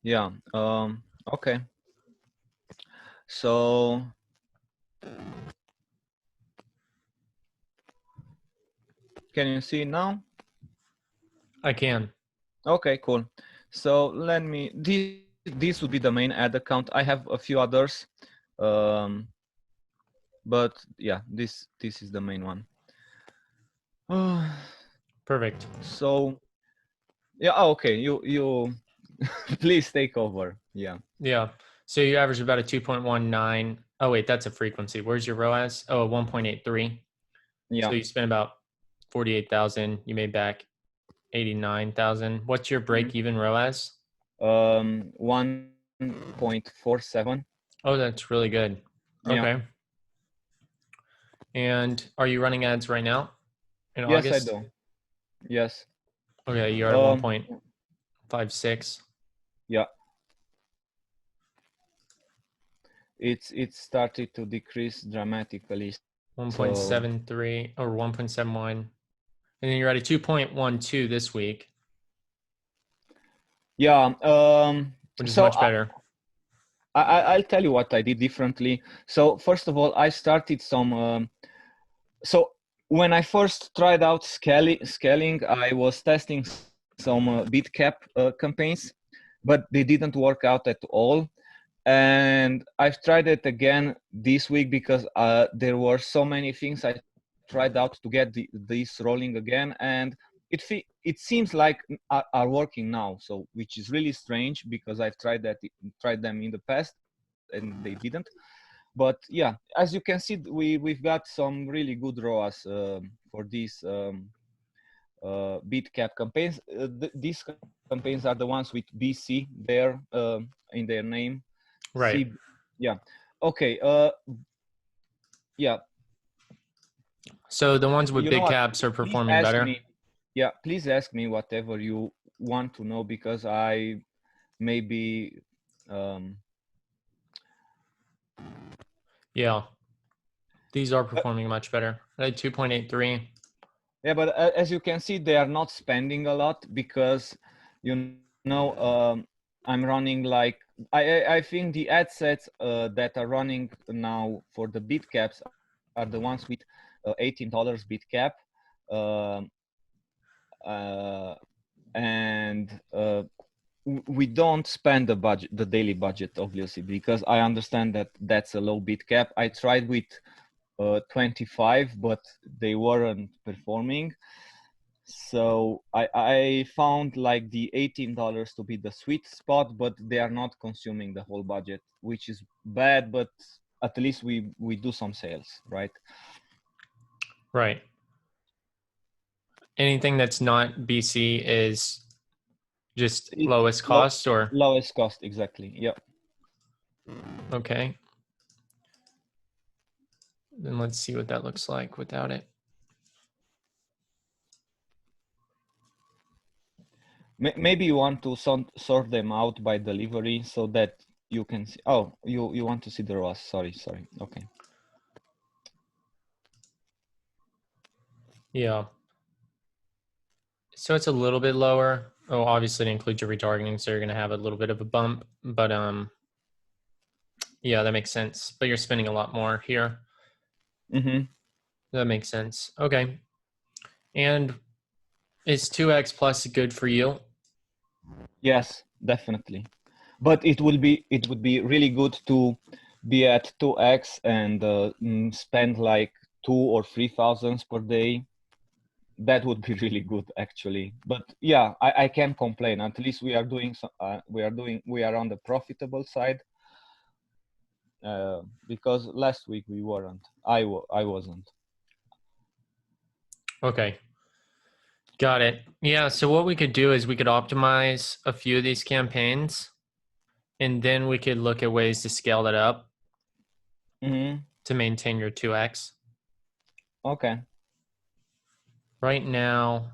Yeah. Okay. So can you see now? I can. Okay, cool. So let me, this would be the main ad account. I have a few others, but yeah, this is the main one. Perfect. So yeah, okay, you please take over. Yeah. Yeah. So you average about a 2.19. Oh, wait, that's a frequency. Where's your ROAS? Oh, 1.83. Yeah. So you spent about 48,000. You made back 89,000. What's your break even ROAS? 1.47. Oh, that's really good. Yeah. Okay. And are you running ads right now in Yes, I August? do. Yes. Okay, you're at 1.56. Yeah. It started to decrease dramatically. 1.73 or 1.71. And then you're at a 2.12 this week. Yeah. Which is So much better. I'll tell you what I did differently. So first of all, I started some. So when I first tried out scaling, I was testing some bid cap campaigns, but they didn't work out at all. And I've tried it again this week because there were so many things I tried out to get this rolling again, and it seems like are working now. So which is really strange because I've tried them in the past and they didn't. But yeah, as you can see, we've got some really good ROAS for these bid cap campaigns. These campaigns are the ones with BC there in their name. Right. Yeah. Okay. Yeah. So the ones with You know big what? caps are Please performing ask better. me. Yeah. Please ask me whatever you want to know because I maybe. Yeah. These are performing much better. At 2.83. Yeah, but as you can see, they are not spending a lot because, you know, I'm running like I think the ad sets that are running now for the bid caps are the ones with $18 bid cap, um, uh, and we don't spend the daily budget, obviously, because I understand that that's a low bid cap. I tried with 25, but they weren't performing. So I found like the $18 to be the sweet spot, but they are not consuming the whole budget, which is bad, but at least we do some sales, right? Right. Anything that's not BC is just lowest cost or? Lowest cost, exactly. Yeah. Okay. Then let's see what that looks like without it. Maybe you want to sort them out by delivery so that you can see. Oh, you want to see the ROAS. Sorry. Okay. Yeah. So it's a little bit lower. Oh, obviously it includes your retargeting, so you're going to have a little bit of a bump, but yeah, that makes sense. But you're spending a lot more here. Mm-hmm. That makes sense. Okay. And is 2x plus good for you? Yes, definitely. But it would be really good to be at 2x and spend like 2 or 3,000 per day. That would be really good, actually. But yeah, I can't complain. At least we are doing we are on the profitable side. Because last week we weren't. I wasn't. Okay. Got it. Yeah. So what we could do is we could optimize a few of these campaigns, and then we could look at ways to scale that up to maintain your 2x. Okay. Right now,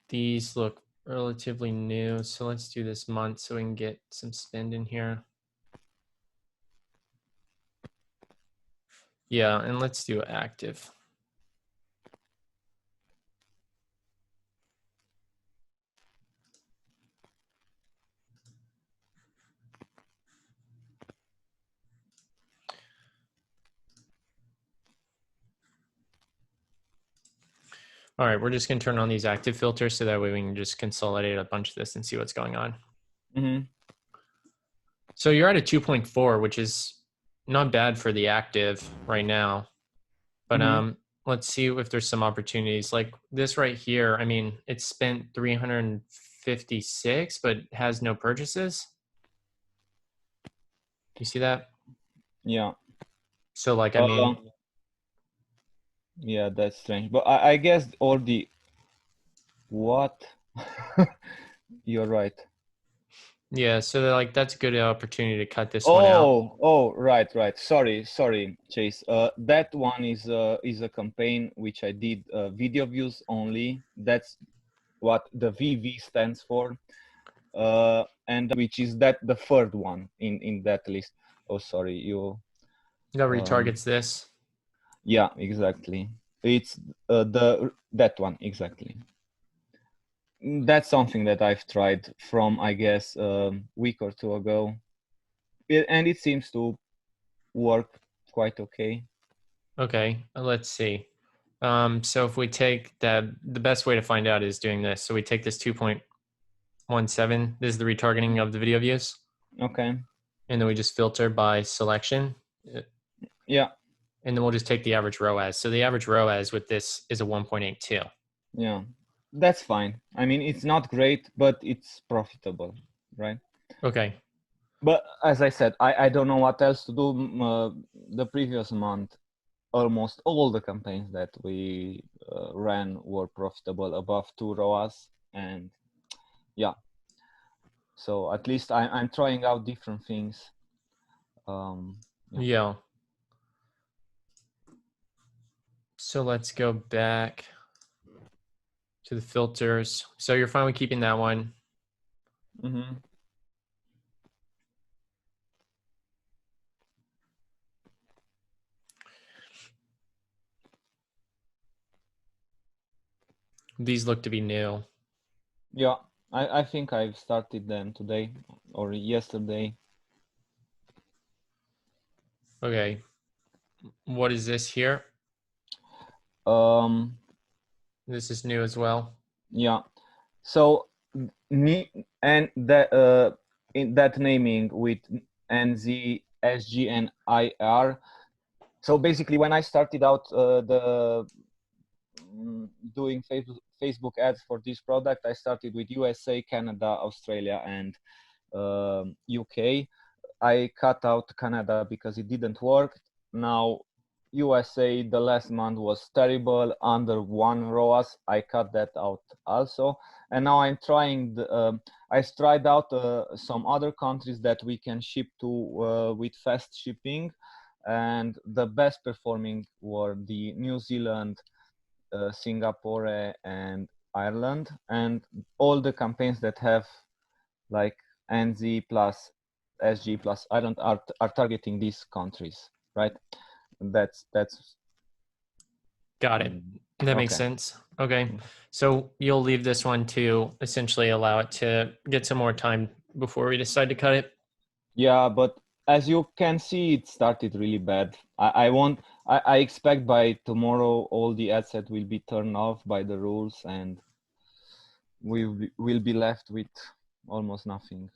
these look relatively new. So let's do this month so we can get some spend in here. Yeah, and let's do active. All right, we're just going to turn on these active filters so that way we can just consolidate a bunch of this and see what's going on. Mm-hmm. So you're at a 2.4, which is not bad for the active right now. But Mm-hmm. let's see if there's some opportunities like this right here. I mean, it's spent 356, but has no purchases. You see that? Yeah. So like, I mean, yeah, that's strange. But I guess all the what? You're right. yeah. So like, that's a good opportunity to cut this one out. Oh, right. Sorry, Chase. That one is a campaign which I did video views only. That's what the VV stands for. And which is that the third one in that list. Oh, sorry, you. That retargets this. Yeah, exactly. It's that one exactly. That's something that I've tried from, I guess, a week or two ago, and it seems to work quite okay. Okay, let's see. So if we take that, the best way to find out is doing this. So we take this 2.17. This is the retargeting of the video views. Okay. And then we just filter by selection. Yeah. And then we'll just take the average ROAS. So the average ROAS with this is a 1.82. Yeah, that's fine. I mean, it's not great, but it's profitable, right? Okay. But as I said, I don't know what else to do. The previous month, almost all the campaigns that we ran were profitable above 2 ROAS, and yeah. So at least I'm trying out different things. Yeah. So let's go back to the filters. So you're fine with keeping that one. Mm-hmm. These look to be new. Yeah, I think I've started them today or yesterday. Okay. What is this here? This is new as well. Yeah. So and that in that naming with NZ, SG, and IR. So basically, when I started out doing Facebook ads for this product, I started with USA, Canada, Australia, and UK. I cut out Canada because it didn't work. Now USA, the last month was terrible, under 1 ROAS. I cut that out also, and now I'm trying. I tried out some other countries that we can ship to with fast shipping, and the best performing were the New Zealand, Singapore, and Ireland, and all the campaigns that have like NZ plus SG plus Ireland are targeting these countries, right? That's Got it. That makes okay. sense. Okay. So you'll leave this one to essentially allow it to get some more time before we decide to cut it. Yeah, but as you can see, it started really bad. I expect by tomorrow all the ad set will be turned off by the rules, and will be left with almost nothing.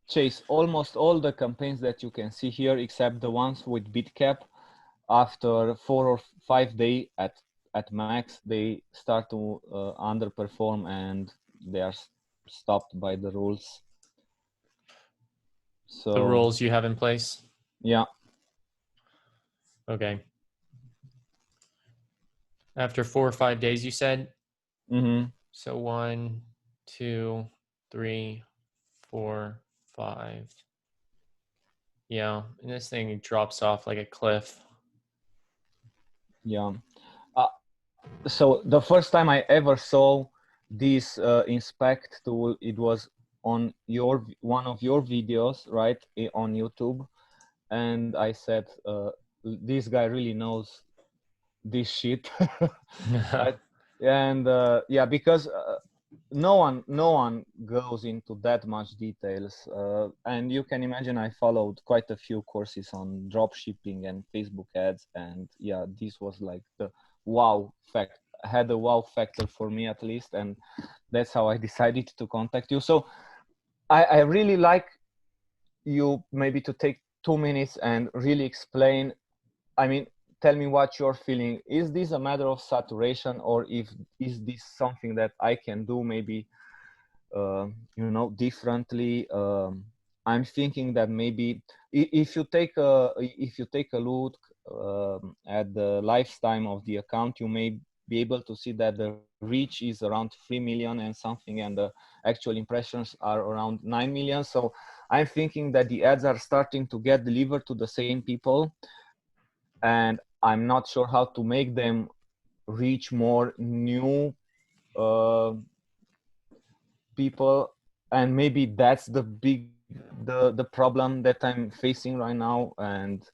Chase, almost all the campaigns that you can see here, except the ones with bid cap, after 4 or 5 days at max, they start to underperform, and they are stopped by the rules. So the rules you have in place. yeah. Okay. After 4 or 5 days, you said? Mm-hmm. So 1, 2, 3, 4, 5. Yeah, and this thing drops off like a cliff. Yeah. So the first time I ever saw this inspect tool, it was on one of your videos, right, on YouTube, and I said, this guy really knows this shit. Right? And yeah, because no one goes into that much details, and you can imagine I followed quite a few courses on drop shipping and Facebook ads, and yeah, this was like the wow fact had a wow factor for me at least, and that's how I decided to contact you. So I really like you maybe to take 2 minutes and really explain, I mean, tell me what you're feeling. Is this a matter of saturation, or if is this something that I can do maybe differently? I'm thinking that maybe if you take a look at the lifetime of the account, you may be able to see that the reach is around 3 million and something, and the actual impressions are around 9 million. So I'm thinking that the ads are starting to get delivered to the same people, and I'm not sure how to make them reach more new uh, people, and maybe that's the problem that I'm facing right now, and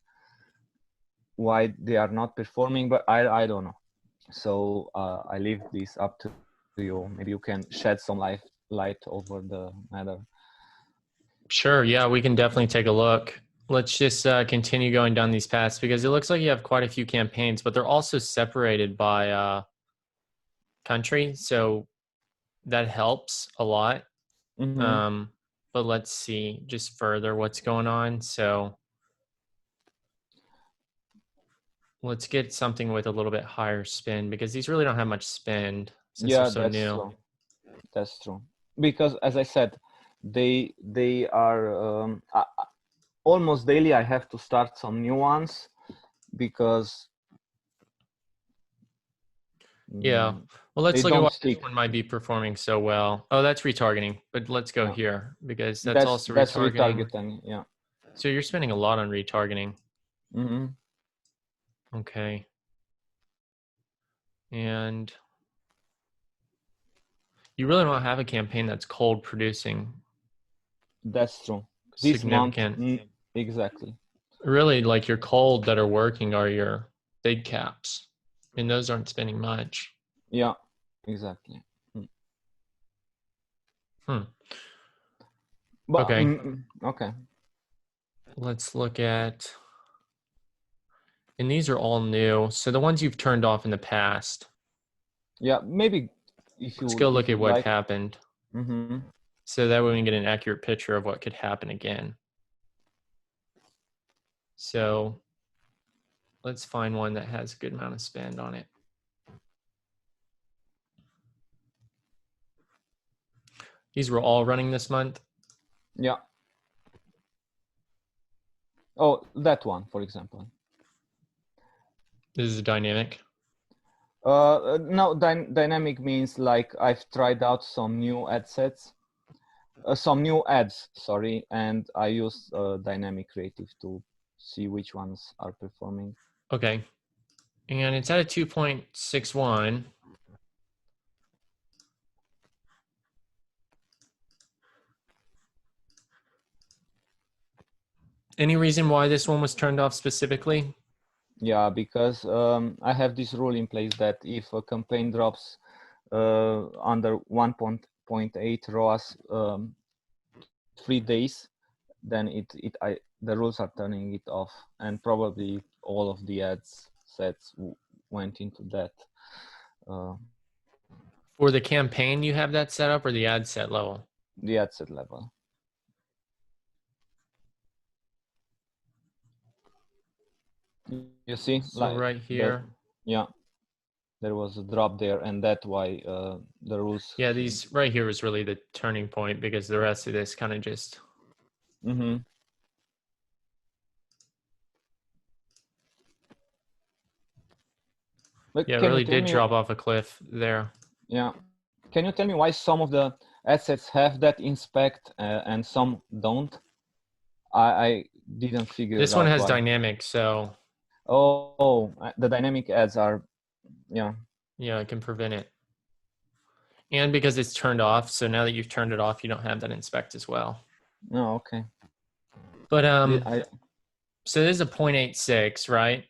why they are not performing. But I don't know. So I leave this up to you. Maybe you can shed some light over the matter. Sure. Yeah, we can definitely take a look. Let's just continue going down these paths because it looks like you have quite a few campaigns, but they're also separated by country. So that helps a lot. Mm-hmm. But let's see just further what's going on. So let's get something with a little bit higher spend because these really don't have much spend since they're Yeah, so that's new. true. That's true. Because as I said, they are almost daily. I have to start some new ones because Yeah. Well, they let's look at don't why this stick. one might be performing so well. Oh, that's retargeting. But let's go Yeah, here because that's also that's retargeting. retargeting. Yeah. So you're spending a lot on retargeting. Mm-hmm. Okay. And you really don't have a campaign that's cold producing That's true. This month, significant. exactly. Really, like your cold that are working are your big caps. And those aren't spending much. Yeah, exactly. Hmm. But Okay. okay. Let's look at, and these are all new. So the ones you've turned off in the past, Yeah, maybe let's go look if at you'd what like. happened. Mm-hmm. So that way we can get an accurate picture of what could happen again. So let's find one that has a good amount of spend on it. These were all running this month. Yeah. Oh, that one, for example. This is dynamic. No, dynamic means like I've tried out some new ad sets, some new ads, sorry, and I use dynamic creative to see which ones are performing. Okay. And it's at a 2.61. Any reason why this one was turned off specifically? Yeah, because I have this rule in place that if a campaign drops under 1.8 ROAS 3 days, then the rules are turning it off, and probably all of the ads sets went into that. Uh, For the campaign, you have that set up or the ad set level? the ad set level. You see, So like right here. yeah, there was a drop there, and that's why the rules. Yeah, these right here was really the turning point because the rest of this kind of just. Mm-hmm. But Yeah, it can you really tell did me? drop off a cliff there. Yeah, can you tell me why some of the assets have that inspect and some don't? I didn't figure This one out has why. dynamic, so Oh, the dynamic ads are, yeah. yeah, I can prevent it. And because it's turned off, so now that you've turned it off, you don't have that inspect as well. No, okay. But I. so this is a 0.86, right?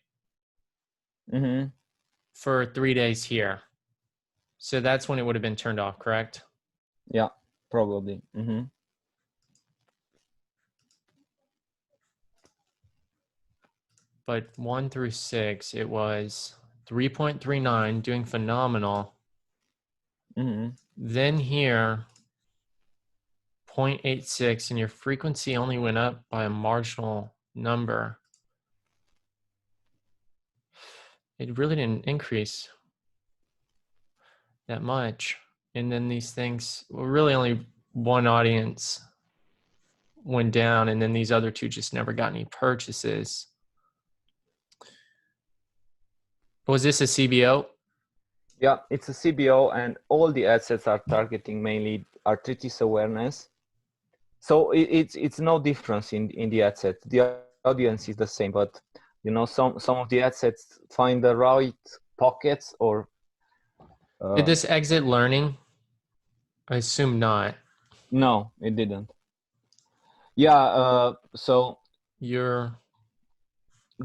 Mm-hmm. For 3 days here. So that's when it would have been turned off, correct? Yeah, probably. But 1 through 6, it was 3.39, doing phenomenal. Then here, 0.86, and your frequency only went up by a marginal number. It really didn't increase that much. And then these things, well, really only one audience went down, and then these other two just never got any purchases. Was this a CBO? Yeah, it's a CBO, and all the ad sets are targeting mainly arthritis awareness. So it's no difference in the ad set. The audience is the same, but some of the ad sets find the right pockets or. Did this exit learning? I assume not. No, it didn't. Yeah. So You're.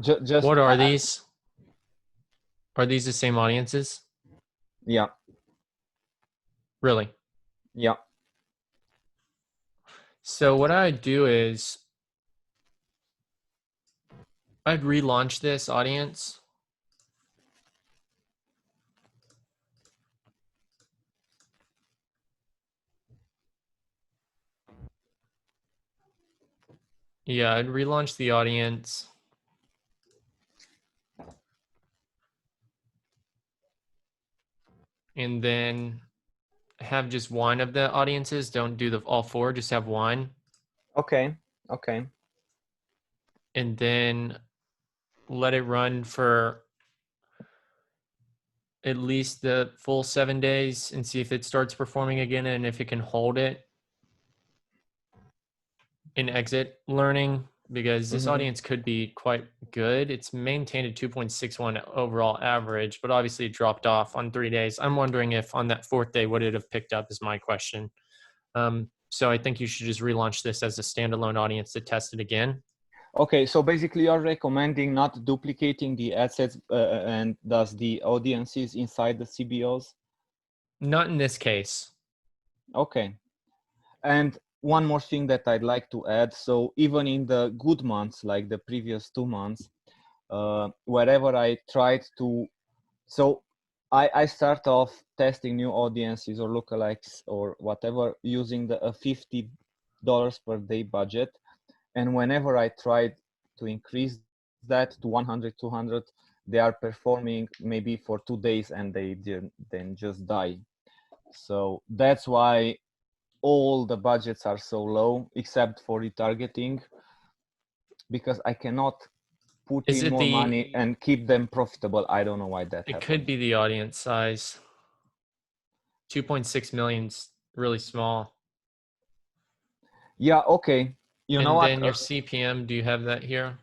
just. What are these? Are these the same audiences? Yeah. Really? Yeah. So what I'd do is I'd relaunch this audience. Yeah, I'd relaunch the audience. And then have just one of the audiences. Don't do all four, just have one. Okay. And then let it run for at least the full 7 days and see if it starts performing again and if it can hold it in exit learning, because this audience could be quite good. It's maintained a 2.61 overall average, but obviously it dropped off on 3 days. I'm wondering if on that fourth day, would it have picked up is my question. So I think you should just relaunch this as a standalone audience to test it again. Okay, so basically you're recommending not duplicating the assets and thus the audiences inside the CBOs? Not in this case. Okay. And one more thing that I'd like to add. So even in the good months, like the previous 2 months, wherever I tried to, so I start off testing new audiences or lookalikes or whatever using the $50 per day budget. And whenever I tried to increase that to 100, 200, they are performing maybe for 2 days and they then just die. So that's why all the budgets are so low, except for retargeting, because I cannot put in more money and keep them profitable. I don't know why that happened. It could be the audience size. 2.6 million's really small. Yeah, okay. You know what? And then your CPM, do you have that here?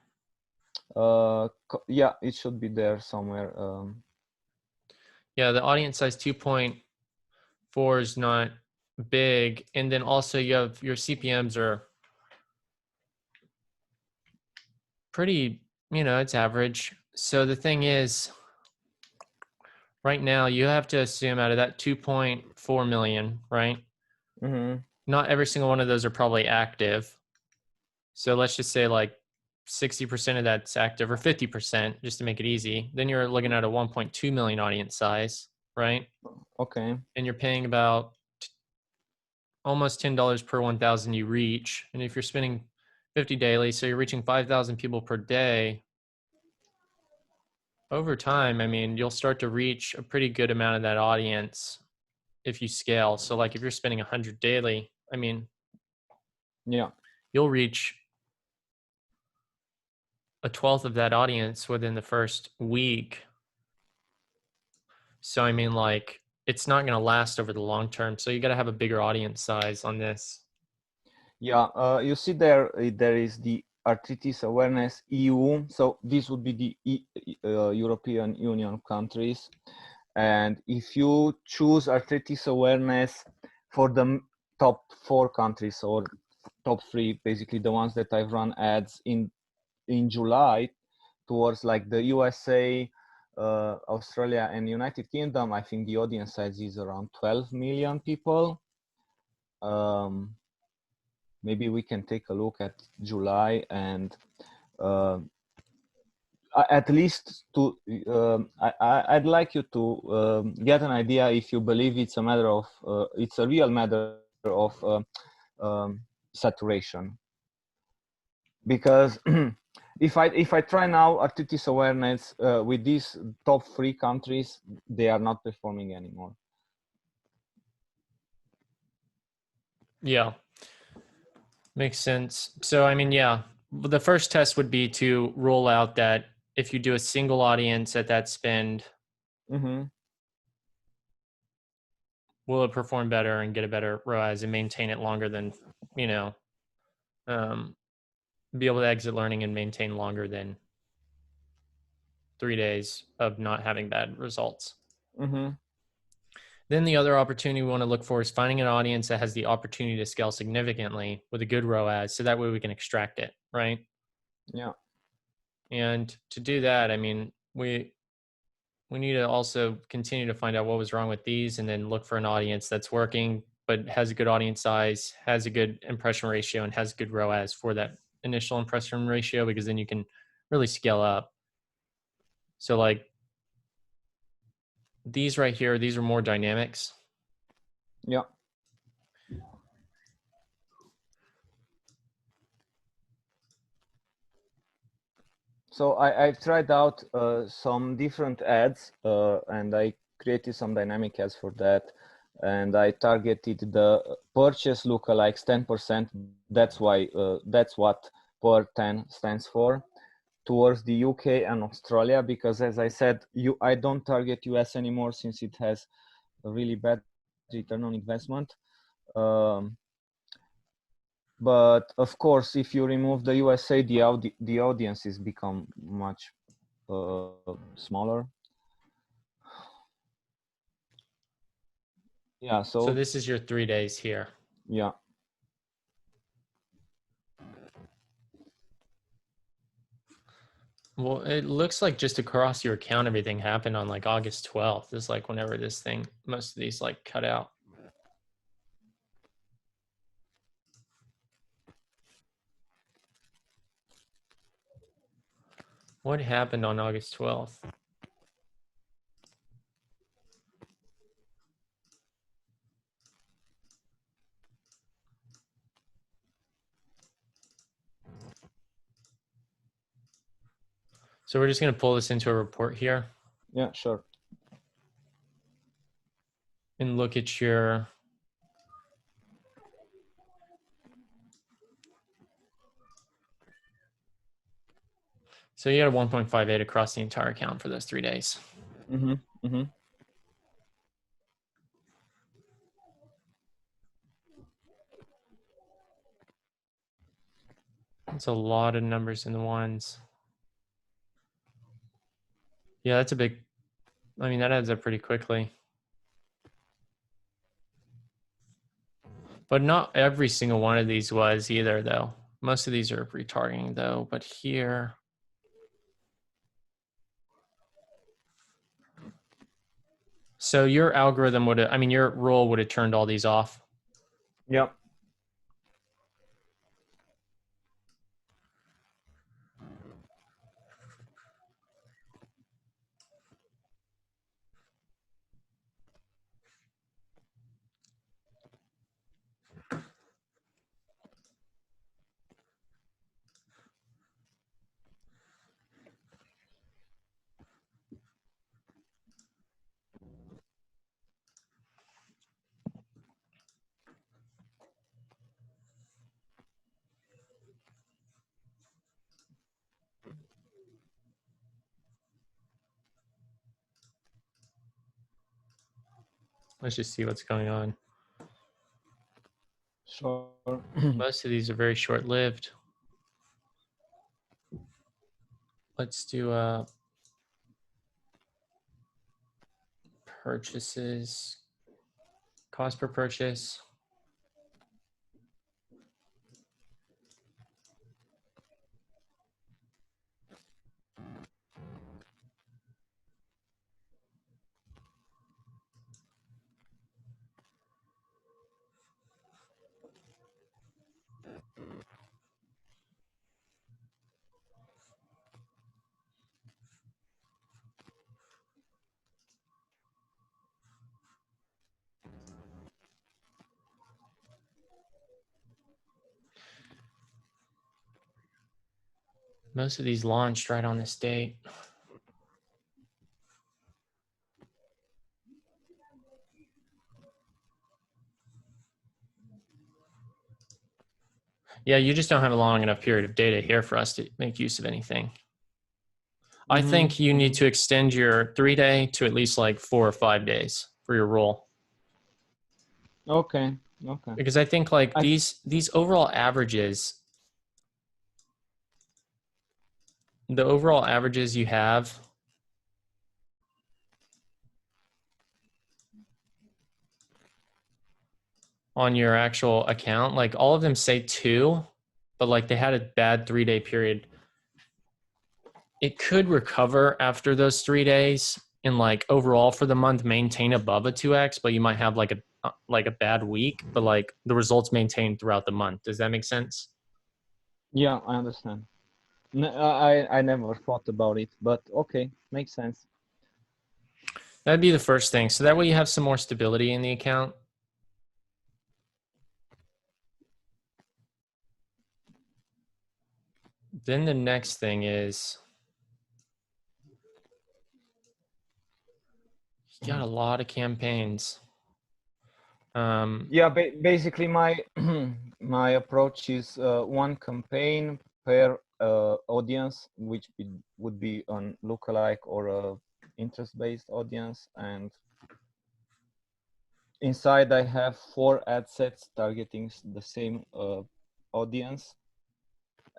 Yeah, it should be there somewhere. Yeah, the audience size 2.4 is not big. And then also you have your CPMs are pretty, it's average. So the thing is, right now you have to assume out of that 2.4 million, right? Not every single one of those are probably active. So let's just say like 60% of that's active, or 50%, just to make it easy. Then you're looking at a 1.2 million audience size, right? Okay. And you're paying about almost $10 per 1,000 you reach. And if you're spending 50 daily, so you're reaching 5,000 people per day, over time, I mean, you'll start to reach a pretty good amount of that audience if you scale. So like if you're spending 100 daily, I mean, yeah, you'll reach a 1/12 of that audience within the first week. So I mean, like, it's not going to last over the long term. So you got to have a bigger audience size on this. Yeah, you see there is the arthritis awareness EU. So this would be the European Union countries. And if you choose arthritis awareness for the top 4 countries or top 3, basically the ones that I've run ads in July towards, like the USA, Australia and United Kingdom, I think the audience size is around 12 million people. Maybe we can take a look at July and at least to I'd like you to get an idea if you believe it's a matter of it's a real matter of saturation, because if I try now arthritis awareness with these top 3 countries, they are not performing anymore. Yeah, makes sense. So I mean, yeah, the first test would be to rule out that if you do a single audience at that spend, will it perform better and get a better ROAS and maintain it longer than, you know, be able to exit learning and maintain longer than 3 days of not having bad results. Then the other opportunity we want to look for is finding an audience that has the opportunity to scale significantly with a good ROAS, so that way we can extract it, right? Yeah. And to do that, I mean, we need to also continue to find out what was wrong with these, and then look for an audience that's working but has a good audience size, has a good impression ratio, and has good ROAS for that initial impression ratio, because then you can really scale up. So like these right here, these are more dynamics. Yeah. So I've tried out some different ads and I created some dynamic ads for that. And I targeted the purchase lookalikes 10%. That's why that's what per 10 stands for, towards the UK and Australia, because as I said, I don't target US anymore since it has a really bad return on investment. But of course, if you remove the USA, the audiences become much smaller. Yeah. So this is your 3 days here. Yeah. Well, it looks like just across your account, everything happened on like August 12th. Is like whenever this thing, most of these like cut out. What happened on August 12th? So we're just going to pull this into a report here. Yeah, sure. And look at your so you had a 1.58 across the entire account for those 3 days. It's a lot of numbers in the ones. Yeah, that's a big, I mean, that adds up pretty quickly. But not every single one of these was either, though. Most of these are retargeting, though. But here, so your algorithm would have, I mean, your rule would have turned all these off. Yeah. Let's just see what's going on. Sure. Most of these are very short-lived. Let's do purchases, cost per purchase. Most of these launched right on this date. Yeah, you just don't have a long enough period of data here for us to make use of anything. I think you need to extend your 3-day to at least like 4 or 5 days for your rule. Okay. Because I think like these overall averages, the overall averages you have on your actual account, like all of them say 2, but like they had a bad 3-day period. It could recover after those 3 days and like overall for the month maintain above a 2x, but you might have like a bad week, but like the results maintained throughout the month. Does that make sense? Yeah, I understand. I never thought about it, but okay, makes sense. That'd be the first thing. So that way you have some more stability in the account. Then the next thing is you got a lot of campaigns. Yeah, basically my my approach is one campaign per audience, which would be on lookalike or a interest-based audience, and inside I have 4 ad sets targeting the same audience,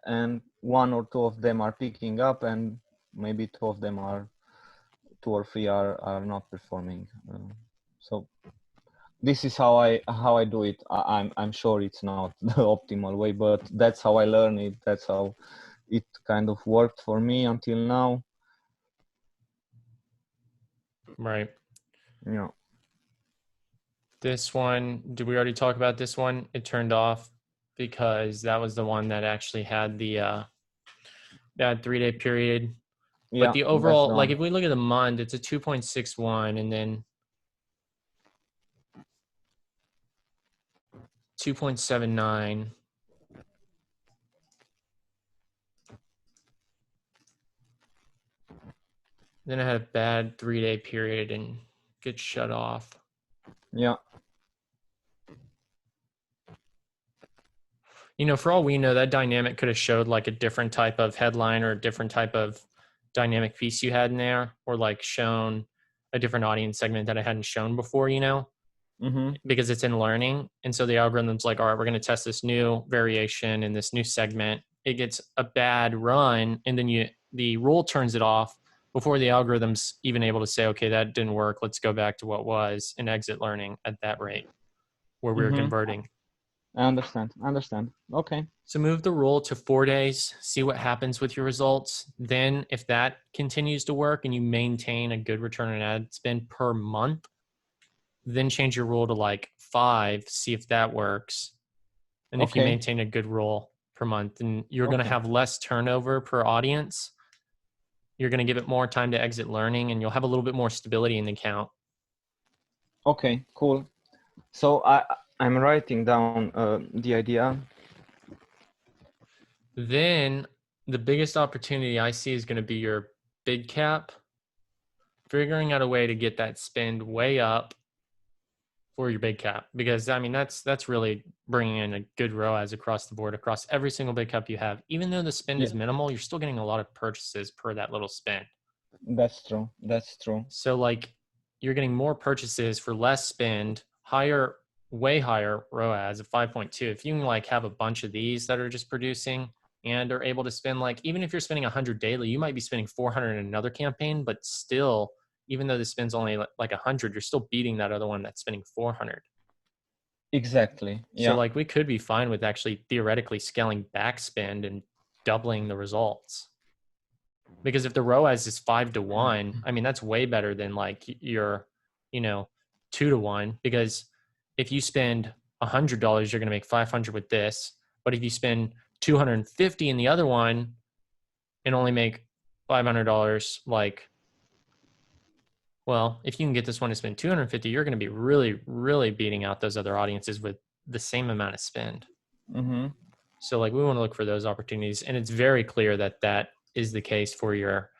and 1 or 2 of them are picking up, and maybe 2 or 3 are not performing. So this is how I do it. I'm sure it's not the optimal way, but that's how I learn it. That's how it kind of worked for me until now. Right. Yeah. This one, did we already talk about this one? It turned off because that was the one that actually had the that 3-day period. Yeah, But the that's overall, the like one. if we look at the month, it's a 2.61 and then 2.79. Then I had a bad 3-day period and gets shut off. Yeah. You know, for all we know, that dynamic could have showed like a different type of headline or a different type of dynamic piece you had in there, or like shown a different audience segment that I hadn't shown before, you know, because it's in learning. And so the algorithm's like, all right, we're going to test this new variation in this new segment. It gets a bad run, and then the rule turns it off before the algorithm's even able to say, okay, that didn't work. Let's go back to what was and exit learning at that rate where we were converting. I understand. Okay. So move the rule to 4 days, see what happens with your results. Then if that continues to work and you maintain a good return on ad spend per month, then change your rule to like 5, see if that works. And if you maintain a good rule per month, then you're going to have less turnover per audience. You're going to give it more time to exit learning, and you'll have a little bit more stability in the account. Okay, cool. So I'm writing down the idea. Then the biggest opportunity I see is going to be your big cap, figuring out a way to get that spend way up for your big cap, because I mean that's really bringing in a good ROAS across the board, across every single big cap you have. Even though the spend is minimal, you're still getting a lot of purchases per that little spend. That's true. So like you're getting more purchases for less spend, way higher ROAS of 5.2. If you can like have a bunch of these that are just producing and are able to spend, like, even if you're spending 100 daily, you might be spending 400 in another campaign, but still, even though the spend's only like 100, you're still beating that other one that's spending 400. Exactly. Yeah. So like we could be fine with actually theoretically scaling back spend and doubling the results. Because if the ROAS is 5 to 1, I mean, that's way better than like your, 2 to 1. Because if you spend $100, you're going to make 500 with this. But if you spend $250 in the other one and only make $500, like, well, if you can get this one to spend $250, you're going to be really, really beating out those other audiences with the same amount of spend. Mm-hmm. So like we want to look for those opportunities, and it's very clear that that is the case for your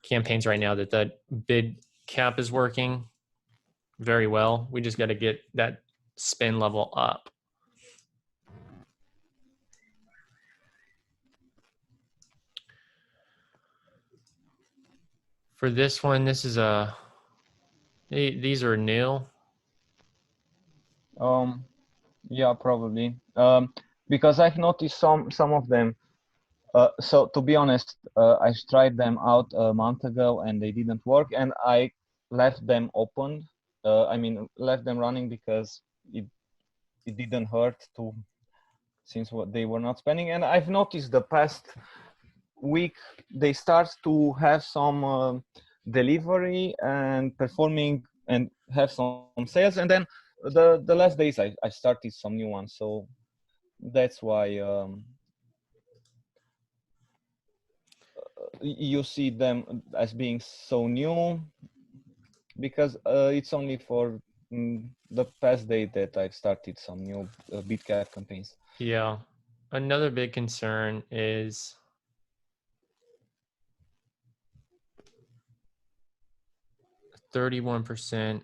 campaigns right now, that the bid cap is working very well. We just got to get that spend level up. For this one, this is these are new. Yeah, probably. Because I've noticed some of them. So to be honest, I tried them out a month ago and they didn't work, and I left them open. I mean, left them running because it didn't hurt to, since what they were not spending. And I've noticed the past week they start to have some delivery and performing and have some sales, and then the last days I started some new ones, so that's why you see them as being so new, because it's only for the past day that I've started some new bid cap campaigns. Yeah. Another big concern is %31%.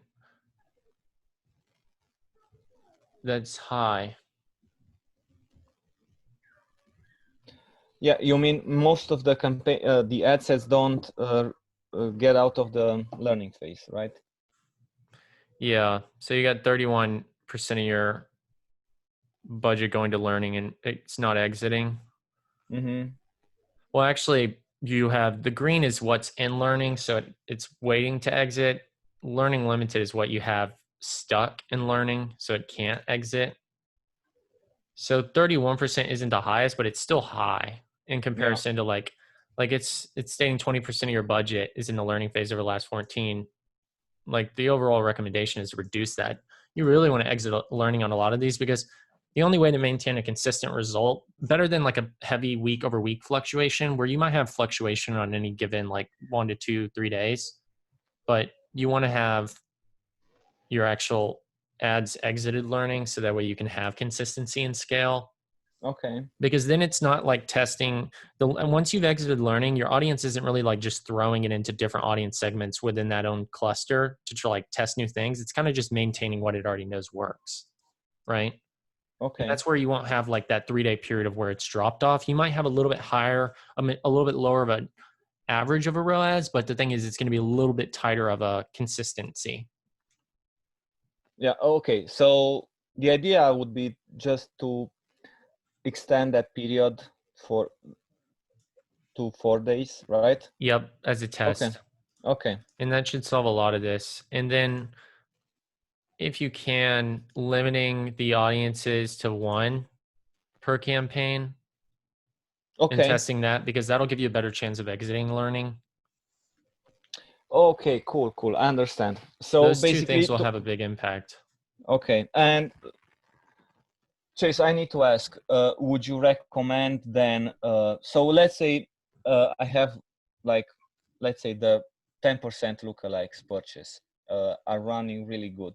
That's high. Yeah, you mean most of the campaign, the ad sets don't get out of the learning phase, right? Yeah. So you got 31% of your budget going to learning and it's not exiting. Mm-hmm. Well, actually, you have the green is what's in learning, so it's waiting to exit. Learning limited is what you have stuck in learning, so it can't exit. So 31% isn't the highest, but it's still high in comparison to like it's stating 20% of your budget is in the learning phase over the last 14. Like the overall recommendation is to reduce that. You really want to exit learning on a lot of these, because the only way to maintain a consistent result, better than like a heavy week over week fluctuation, where you might have fluctuation on any given like 1 to 2, 3 days, but you want to have your actual ads exited learning, so that way you can have consistency and scale. Okay. Because then it's not like testing and once you've exited learning, your audience isn't really like just throwing it into different audience segments within that own cluster to try like test new things. It's kind of just maintaining what it already knows works, right? Okay. And that's where you won't have like that 3-day period of where it's dropped off. You might have a little bit higher, a little bit lower of an average of a ROAS, but the thing is, it's going to be a little bit tighter of a consistency. Yeah. Okay. So the idea would be just to extend that period to 4 days, right? Yep, as a test. Okay. And that should solve a lot of this. And then if you can, limiting the audiences to 1 per campaign and Okay. testing that, because that'll give you a better chance of exiting learning. Okay, cool. I understand. So those two basically, things will have a big impact. okay. And Chase, I need to ask, would you recommend then, so let's say I have like, let's say the 10% lookalikes purchase are running really good,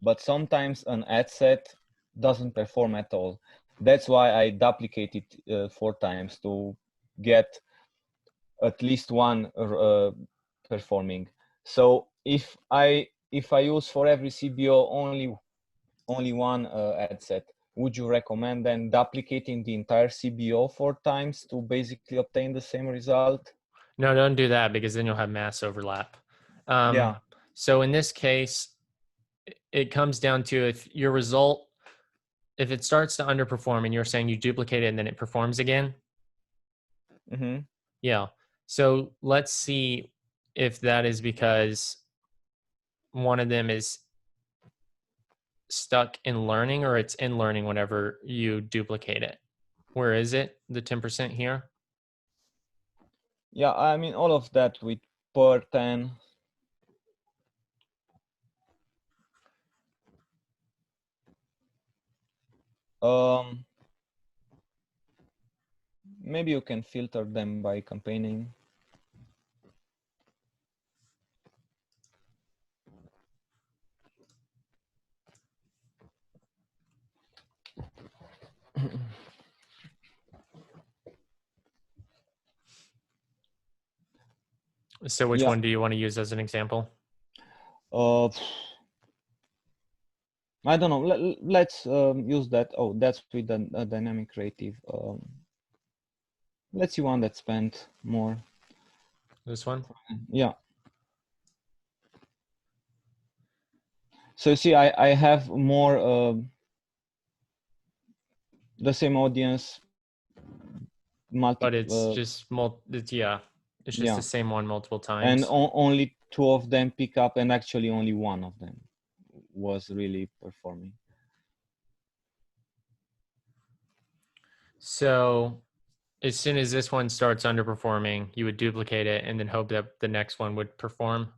but sometimes an ad set doesn't perform at all. That's why I duplicate it 4 times to get at least one performing. So if I use for every CBO only one ad set, would you recommend then duplicating the entire CBO 4 times to basically obtain the same result? No, don't do that, because then you'll have mass overlap. Yeah. So in this case, it comes down to if your result, if it starts to underperform and you're saying you duplicate it and then it performs again. Mm-hmm. Yeah. So let's see if that is because one of them is stuck in learning or it's in learning whenever you duplicate it. Where is it? The 10% here? Yeah, I mean, all of that with per 10. Maybe you can filter them by campaigning. So which one do you want to use as an example? I don't know. Let's use that. Oh, that's with a dynamic creative. Let's see one that spent more. This one? Yeah. So you see, I have more the same audience. But it's just it's just the same one multiple times. And only 2 of them pick up, and actually only 1 of them was really performing. So as soon as this one starts underperforming, you would duplicate it and then hope that the next one would perform?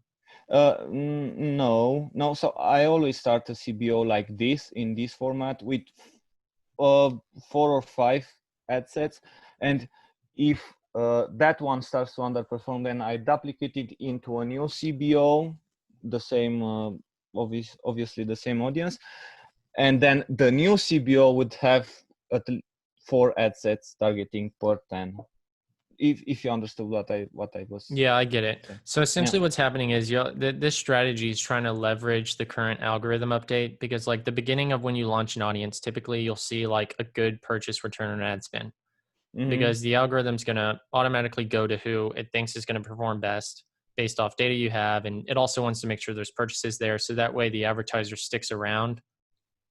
No. So I always start a CBO like this, in this format, with 4 or 5 ad sets. And if that one starts to underperform, then I duplicate it into a new CBO, the same, obviously the same audience. And then the new CBO would have 4 ad sets targeting per 10. If you understood what I was. Yeah, I get it. So essentially what's happening is this strategy is trying to leverage the current algorithm update, because like the beginning of when you launch an audience, typically you'll see like a good purchase return on ad spend, because the algorithm's going to automatically go to who it thinks is going to perform best based off data you have. And it also wants to make sure there's purchases there. So that way the advertiser sticks around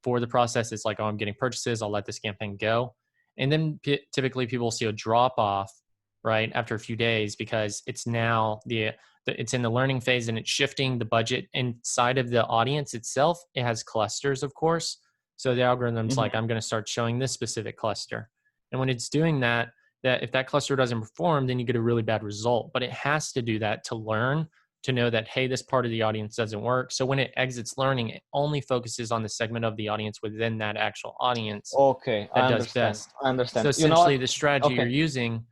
for the process. It's like, oh, I'm getting purchases, I'll let this campaign go. And then typically people will see a drop off right after a few days, because it's now it's in the learning phase and it's shifting the budget inside of the audience itself. It has clusters, of course. So the algorithm's like, I'm going to start showing this specific cluster. And when it's doing that if that cluster doesn't perform, then you get a really bad result. But it has to do that to learn, to know that, hey, this part of the audience doesn't work. So when it exits learning, it only focuses on the segment of the audience within that actual audience. Okay, that does best. I understand. So essentially the strategy you're using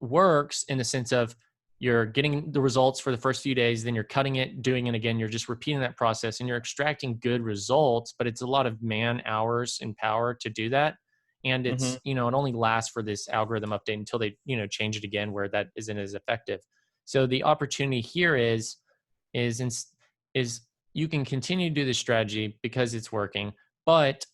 works in the sense of you're getting the results for the first few days, then you're cutting it, doing it again. You're just repeating that process and you're extracting good results, but it's a lot of man hours and power to do that. And it's, it only lasts for this algorithm update until they, change it again where that isn't as effective. So the opportunity here is you can continue to do this strategy because it's working, but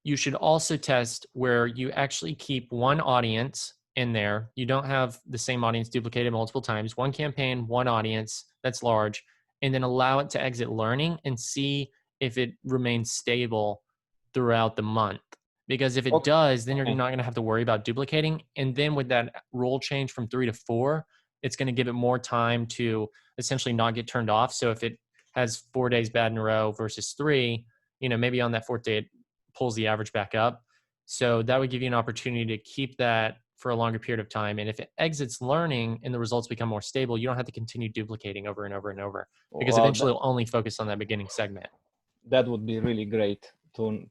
you should also test where you actually keep one audience in there. You don't have the same audience duplicated multiple times. One campaign, one audience that's large, and then allow it to exit learning and see if it remains stable throughout the month. Because if it does, then you're not going to have to worry about duplicating. And then with that rule change from 3 to 4, it's going to give it more time to essentially not get turned off. So if it has 4 days bad in a row versus 3, maybe on that 4th day, it pulls the average back up. So that would give you an opportunity to keep that for a longer period of time. And if it exits learning and the results become more stable, you don't have to continue duplicating over and over and over, because eventually it'll only focus on that beginning segment. That would be really great to,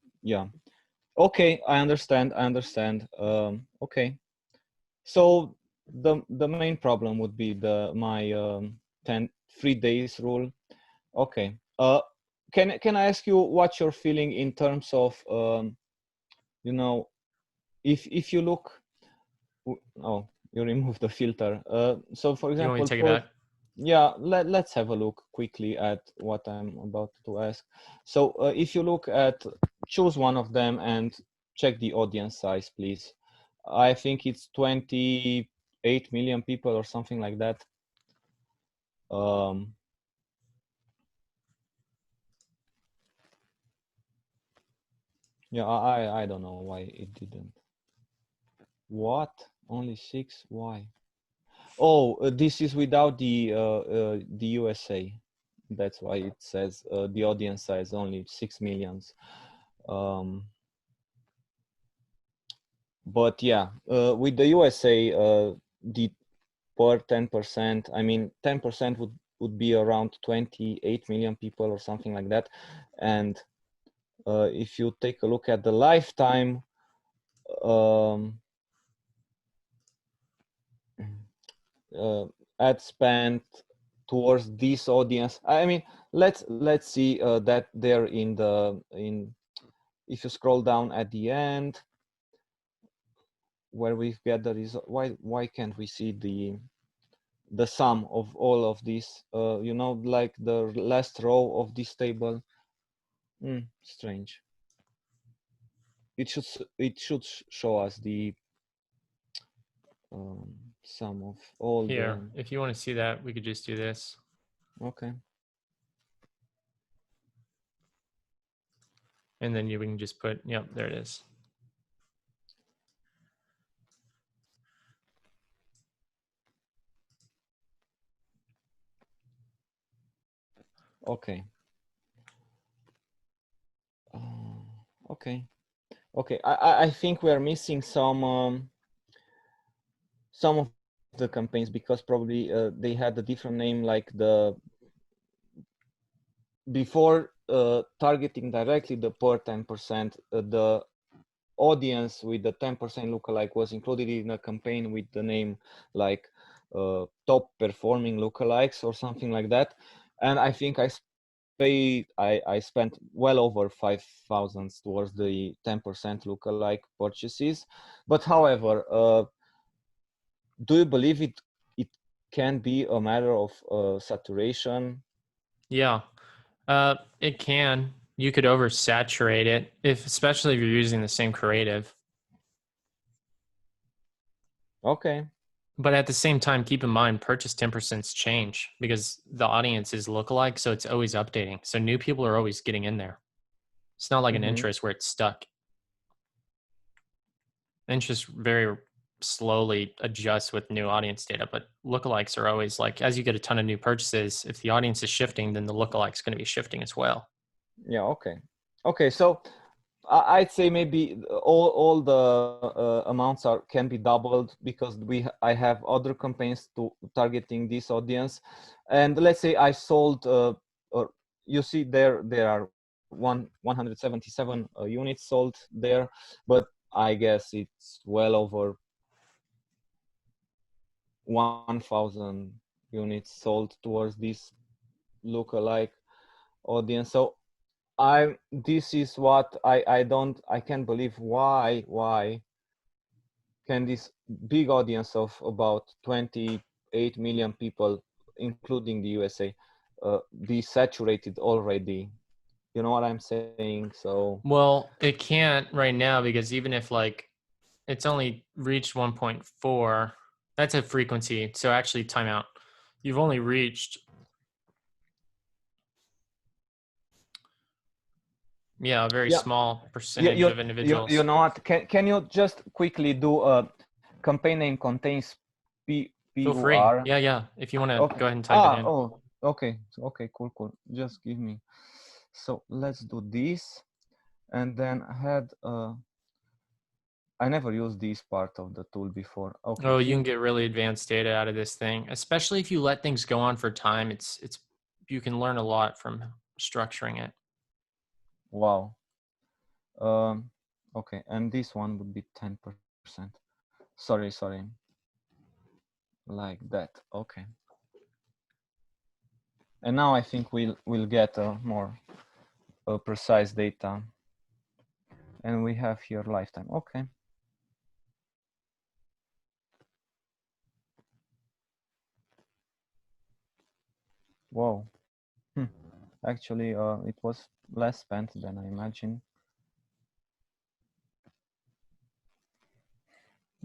Okay, I understand. Okay. So the main problem would be my 3 days rule. Okay. Can I ask you what you're feeling in terms of if you look, oh, you removed the filter. So for example, you want me to take it back? Yeah, let's have a look quickly at what I'm about to ask. So if you look at, choose one of them and check the audience size, please. I think it's 28 million people or something like that. Yeah, I don't know why it didn't. What? Only 6? Why? Oh, this is without the USA. That's why it says the audience size only 6 millions. But yeah, with the USA, the per 10%, I mean, 10% would be around 28 million people or something like that. And if you take a look at the lifetime ad spend towards this audience, I mean, let's see that there in if you scroll down at the end where we get the result. Why can't we see the sum of all of these, you know, like the last row of this table? Strange. It should show us the sum of all Here, if you want to see that, we could just do this. Okay. And then we can just put, yep, there it is. Okay. Okay. Okay. I think we are missing some of the campaigns because probably they had a different name, like before targeting directly the per 10%, the audience with the 10% lookalike was included in a campaign with the name like top performing lookalikes or something like that. And I think I spent well over 5,000 towards the 10% lookalike purchases. But however, do you believe it can be a matter of saturation? Yeah, it can. You could oversaturate it, especially if you're using the same creative. Okay. But at the same time, keep in mind, purchase 10% change because the audience is lookalike, so it's always updating. So new people are always getting in there. It's not like an interest where it's stuck. Interest very slowly adjusts with new audience data, but lookalikes are always like, as you get a ton of new purchases, if the audience is shifting, then the lookalike's going to be shifting as well. Yeah. Okay. Okay. So I'd say maybe all the amounts can be doubled because I have other campaigns targeting this audience, and let's say I sold or you see there are 177 units sold there, but I guess it's well over 1,000 units sold towards this lookalike audience. So this is what I can't believe why can this big audience of about 28 million people, including the USA, be saturated already? You know what I'm saying? So well, it can't right now because even if like it's only reached 1.4, that's a frequency. So actually, timeout. You've only reached a very small percentage of individuals. You know what? Can you just quickly do a campaign name contains Feel free. PUR? Yeah. If you want to Okay. go ahead and type it in. Oh, okay. Okay, cool. Just give me. So let's do this. And then I had I never used this part of the tool before. Okay. Oh, you can get really advanced data out of this thing, especially if you let things go on for time. It's you can learn a lot from structuring it. Wow. Okay, and this one would be 10%. Sorry. Like that. Okay. And now I think we'll get more precise data. And we have here lifetime. Okay. Whoa. Actually, it was less spent than I imagined.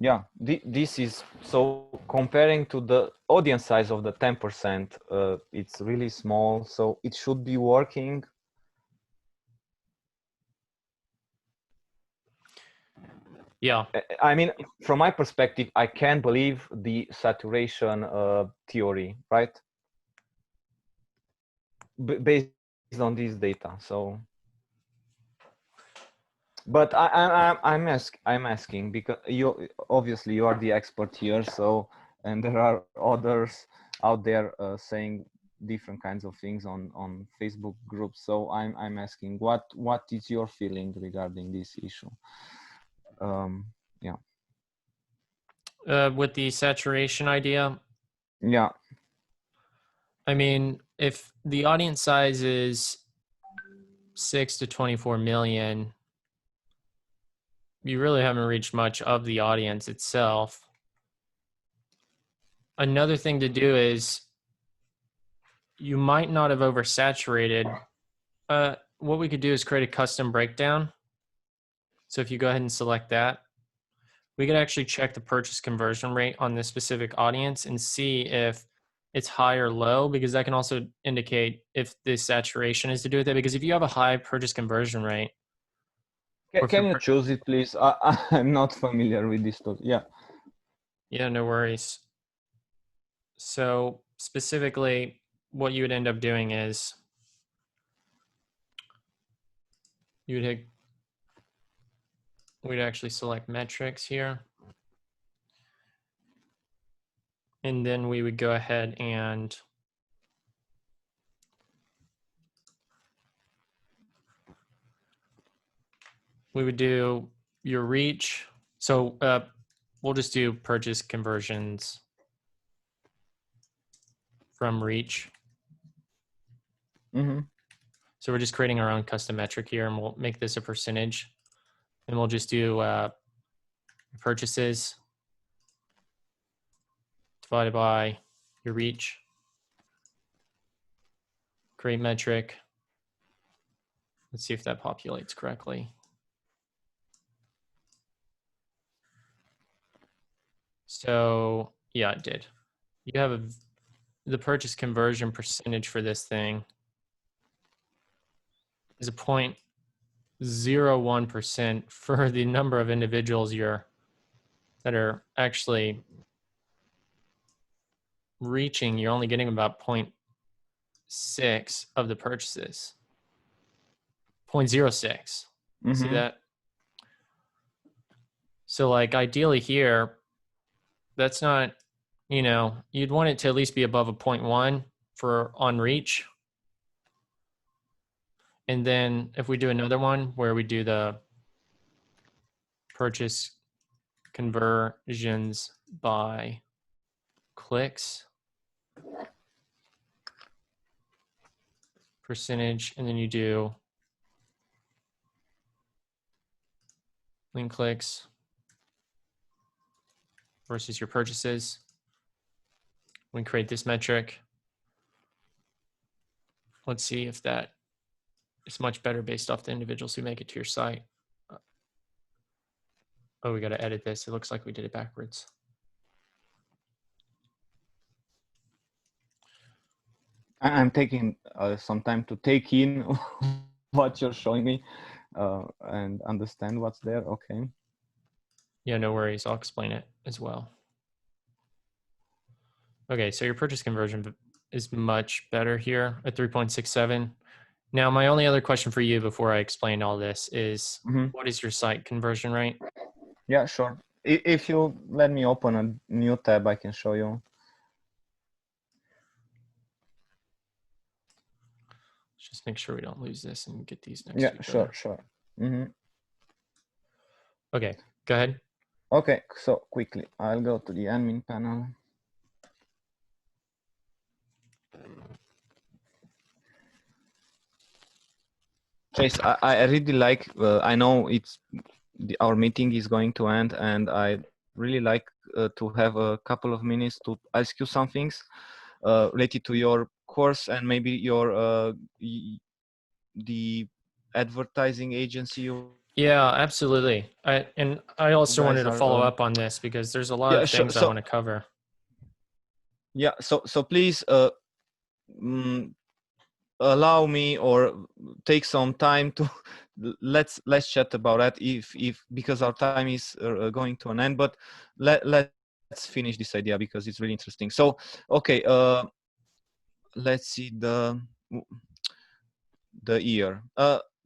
Yeah, this is so comparing to the audience size of the 10%, it's really small, so it should be working. Yeah. I mean, from my perspective, I can't believe the saturation theory, right? Based on this data. So, but I'm asking because you obviously you are the expert here. So, and there are others out there saying different kinds of things on Facebook groups. So I'm asking, what is your feeling regarding this issue? Yeah. With the saturation idea, Yeah. I mean, if the audience size is 6 to 24 million, you really haven't reached much of the audience itself. Another thing to do is you might not have oversaturated. What we could do is create a custom breakdown. So if you go ahead and select that, we could actually check the purchase conversion rate on this specific audience and see if it's high or low, because that can also indicate if the saturation is to do with it. Because if you have a high purchase conversion rate, Can you choose it, please? I'm not familiar with this tool. Yeah. Yeah, no worries. So specifically, what you would end up doing is we'd actually select metrics here. And then we would go ahead and we would do your reach. So we'll just do purchase conversions from reach. Mm-hmm. So we're just creating our own custom metric here, and we'll make this a percentage. And we'll just do purchases divided by your reach. Create metric. Let's see if that populates correctly. So yeah, it did. You have the purchase conversion percentage for this thing is a 0.01% for the number of individuals that are actually reaching. You're only getting about 0.6 of the purchases. 0.06. Mm-hmm. See that? So like ideally here, that's not, you'd want it to at least be above a 0.1 for on reach. And then if we do another one where we do the purchase conversions by clicks percentage, and then you do link clicks versus your purchases. We create this metric. Let's see if that is much better based off the individuals who make it to your site. Oh, we got to edit this. It looks like we did it backwards. I'm taking some time to take in what you're showing me and understand what's there. Okay. Yeah, no worries. I'll explain it as well. Okay, so your purchase conversion is much better here at 3.67. Now, my only other question for you before I explain all this is, what is your site conversion rate? Yeah, sure. If you let me open a new tab, I can show you. Just make sure we don't lose this and get these next Yeah, to each sure, other. sure. Okay, go ahead. Okay, so quickly, I'll go to the admin panel. Chase, I really like, I know our meeting is going to end, and I really like to have a couple of minutes to ask you some things related to your course and maybe your the advertising agency you. Yeah, absolutely. I also wanted to follow up on this because there's a lot of things I want to cover. Yeah, so please allow me or take some time to let's chat about that if because our time is going to an end, but let's finish this idea because it's really interesting. So okay, let's see the year.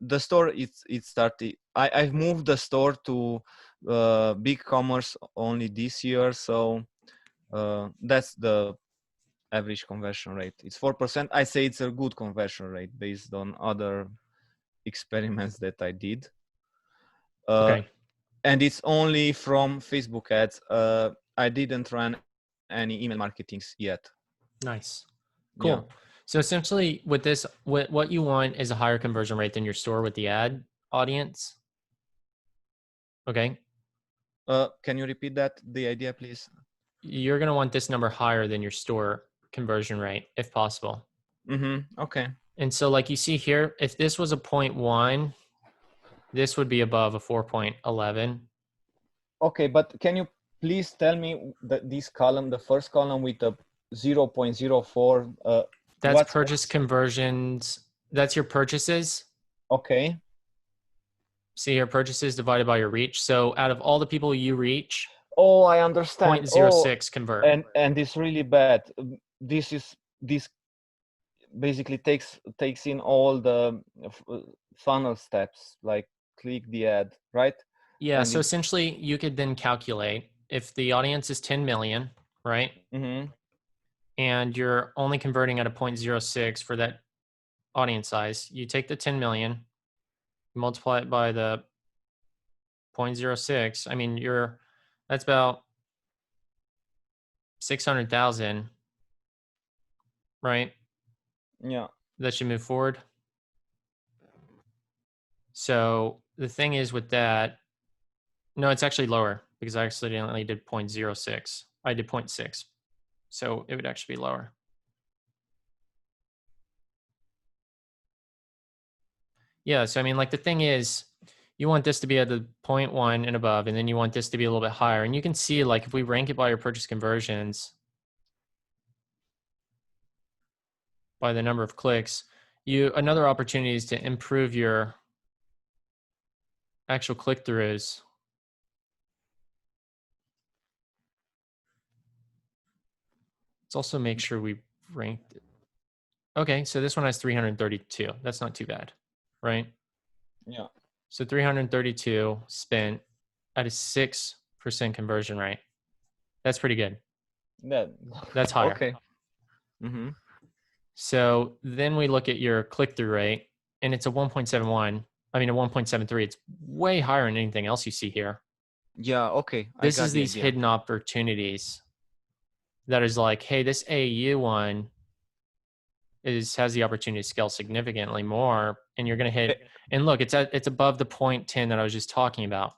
The store it started. I've moved the store to big commerce only this year, so that's the average conversion rate. It's 4%. I say it's a good conversion rate based on other experiments that I did. Okay. And it's only from Facebook ads. I didn't run any email marketings yet. Nice. Cool. Yeah. So essentially with this, what you want is a higher conversion rate than your store with the ad audience. Okay. Can you repeat that, the idea, please? You're going to want this number higher than your store conversion rate if possible. Okay. And so like you see here, if this was a 0.1, this would be above a 4.11. Okay, but can you please tell me this column, the first column with the 0.04? That's purchase conversions. That's your purchases. Okay. See your purchases divided by your reach. So out of all the people you reach, oh, I understand. 0.06 convert. And it's really bad. This basically takes in all the funnel steps, like click the ad, right? Yeah. And so essentially, you could then calculate if the audience is 10 million, right? And you're only converting at a 0.06 for that audience size. You take the 10 million, multiply it by the 0.06. I mean, that's about 600,000, right? Yeah. That should move forward. So the thing is with that, no, it's actually lower because I accidentally did 0.06. I did 0.6. So it would actually be lower. Yeah. So, I mean, like the thing is, you want this to be at the 0.1 and above, and then you want this to be a little bit higher. And you can see, like, if we rank it by your purchase conversions, by the number of clicks, another opportunity is to improve your actual click-throughs. Let's also make sure we ranked it. Okay, so this one has 332. That's not too bad, right? Yeah. So 332 spent at a 6% conversion rate. That's pretty good. That's higher. Okay. So then we look at your click-through rate, and it's a 1.71. I mean, a 1.73. It's way higher than anything else you see here. Yeah, okay. This is these hidden opportunities that is like, hey, this AU one has the opportunity to scale significantly more, and you're going to hit. And look, it's above the 0.10 that I was just talking about.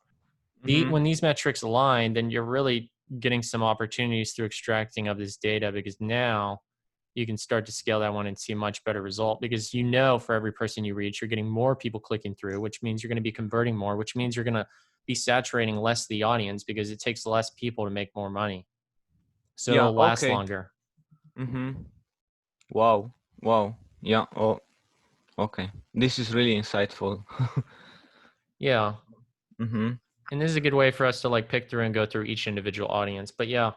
When these metrics align, then you're really getting some opportunities through extracting of this data, because now you can start to scale that one and see a much better result, because for every person you reach, you're getting more people clicking through, which means you're going to be converting more, which means you're going to be saturating less of the audience because it takes less people to make more money. So it'll last longer. Wow. Yeah. Oh, okay. This is really insightful. Yeah. And this is a good way for us to like pick through and go through each individual audience. But yeah,